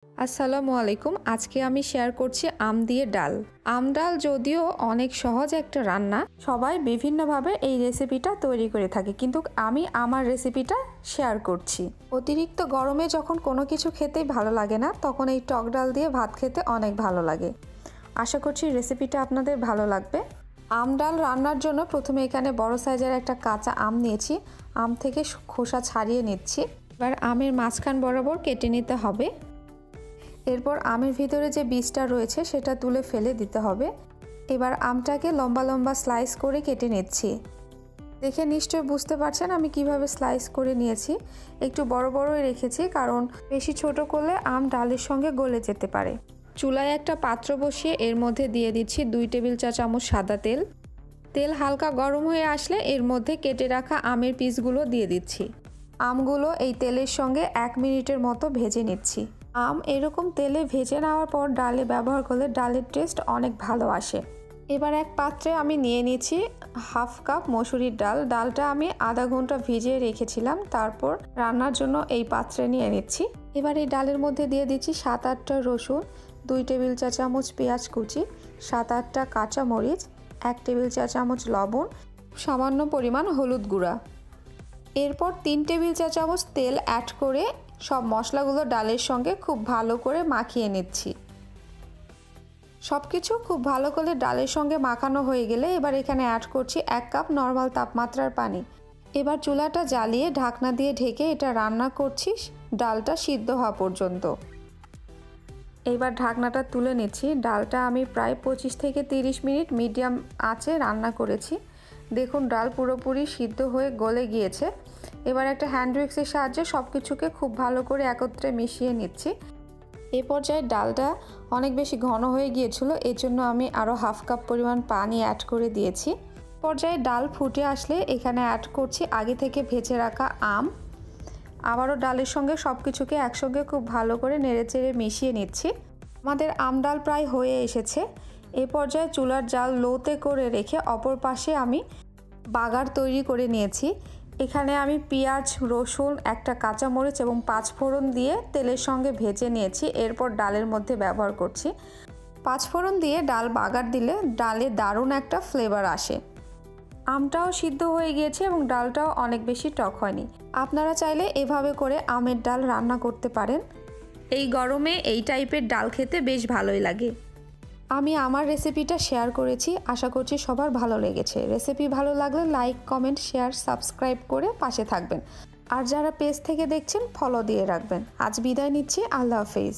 আসসালামু আলাইকুম। আজকে আমি শেয়ার করছি আম দিয়ে ডাল। আম ডাল যদিও অনেক সহজ একটা রান্না, সবাই বিভিন্নভাবে এই রেসিপিটা তৈরি করে থাকে, কিন্তু আমি আমার রেসিপিটা শেয়ার করছি। অতিরিক্ত গরমে যখন কোনো কিছু খেতেই ভালো লাগে না, তখন এই টক ডাল দিয়ে ভাত খেতে অনেক ভালো লাগে। আশা করছি রেসিপিটা আপনাদের ভালো লাগবে। আম ডাল রান্নার জন্য প্রথমে এখানে বড় সাইজের একটা কাঁচা আম নিয়েছি। আম থেকে খোসা ছাড়িয়ে নিচ্ছি। এবার আমের মাঝখান বরাবর কেটে নিতে হবে। এরপর আমের ভিতরে যে বীজটা রয়েছে সেটা তুলে ফেলে দিতে হবে। এবার আমটাকে লম্বা লম্বা স্লাইস করে কেটে নিচ্ছি। দেখে নিশ্চয়ই বুঝতে পারছেন আমি কিভাবে স্লাইস করে নিয়েছি। একটু বড় বড়ই রেখেছি, কারণ বেশি ছোট করলে আম ডালের সঙ্গে গলে যেতে পারে। চুলায় একটা পাত্র বসিয়ে এর মধ্যে দিয়ে দিচ্ছি 2 টেবিল চা চামচ সাদা তেল। তেল হালকা গরম হয়ে আসলে এর মধ্যে কেটে রাখা আমের পিসগুলো দিয়ে দিচ্ছি। আমগুলো এই তেলের সঙ্গে 1 মিনিটের মতো ভেজে নিচ্ছি। আম এরকম তেলে ভেজে নেওয়ার পর ডালে ব্যবহার করলে ডালের টেস্ট অনেক ভালো আসে। এবার এক পাত্রে আমি নিয়ে নিচ্ছি হাফ কাপ মসুরির ডাল। ডালটা আমি আধা ঘন্টা ভিজিয়ে রেখেছিলাম, তারপর রান্নার জন্য এই পাত্রে নিয়ে নিচ্ছি। এবার এই ডালের মধ্যে দিয়ে দিচ্ছি 7-8টা রসুন, 2 টেবিল চা চামচ পেঁয়াজ কুচি, 7-8টা কাঁচা মরিচ, 1 টেবিল চা চামচ লবণ, সামান্য পরিমাণ হলুদ গুঁড়া। এরপর 3 টেবিল চা চামচ তেল অ্যাড করে সব মশলাগুলো ডালের সঙ্গে খুব ভালো করে মাখিয়ে নিচ্ছি। সব কিছু খুব ভালো করে ডালের সঙ্গে মাখানো হয়ে গেলে এবার এখানে অ্যাড করছি 1 কাপ নর্মাল তাপমাত্রার পানি। এবার চুলাটা জ্বালিয়ে ঢাকনা দিয়ে ঢেকে এটা রান্না করছি ডালটা সিদ্ধ হওয়া পর্যন্ত। এইবার ঢাকনাটা তুলে নিচ্ছি। ডালটা আমি প্রায় 25 থেকে 30 মিনিট মিডিয়াম আঁচে রান্না করেছি। দেখুন ডাল পুরোপুরি সিদ্ধ হয়ে গলে গিয়েছে। এবার একটা হ্যান্ড উইক্সের সাহায্যে সব কিছুকে খুব ভালো করে একত্রে মিশিয়ে নিচ্ছি। এই পর্যায়ে ডালটা অনেক বেশি ঘন হয়ে গিয়েছিল, এর জন্য আমি আরও হাফ কাপ পরিমাণ পানি অ্যাড করে দিয়েছি। পর্যায়ে ডাল ফুটে আসলে এখানে অ্যাড করছি আগে থেকে ভেজে রাখা আম। আবারও ডালের সঙ্গে সব কিছুকে একসঙ্গে খুব ভালো করে নেড়েচেড়ে মিশিয়ে নিচ্ছি। আমাদের আম ডাল প্রায় হয়ে এসেছে। এই পর্যায়ে চুলার জাল লোতে করে রেখে অপর পাশে আমি বাগার তৈরি করে নিয়েছি। এখানে আমি পেঁয়াজ, রসুন, একটা কাঁচামরিচ এবং 5 ফোড়ন দিয়ে তেলের সঙ্গে ভেজে নিয়েছি। এরপর ডালের মধ্যে ব্যবহার করছি। 5 ফোড়ন দিয়ে ডাল বাগার দিলে ডালে দারুণ একটা ফ্লেভার আসে। আমটাও সিদ্ধ হয়ে গিয়েছে এবং ডালটাও অনেক বেশি টক হয়নি। আপনারা চাইলে এভাবে করে আমের ডাল রান্না করতে পারেন। এই গরমে এই টাইপের ডাল খেতে বেশ ভালোই লাগে। আমি আমার রেসিপিটা শেয়ার করেছি, আশা করছি সবার ভালো লেগেছে। রেসিপি ভালো লাগলে লাইক, কমেন্ট, শেয়ার, সাবস্ক্রাইব করে পাশে থাকবেন। আর যারা পেজ থেকে দেখছেন ফলো দিয়ে রাখবেন। আজ বিদায় নিচ্ছি। আল্লাহ হাফেজ।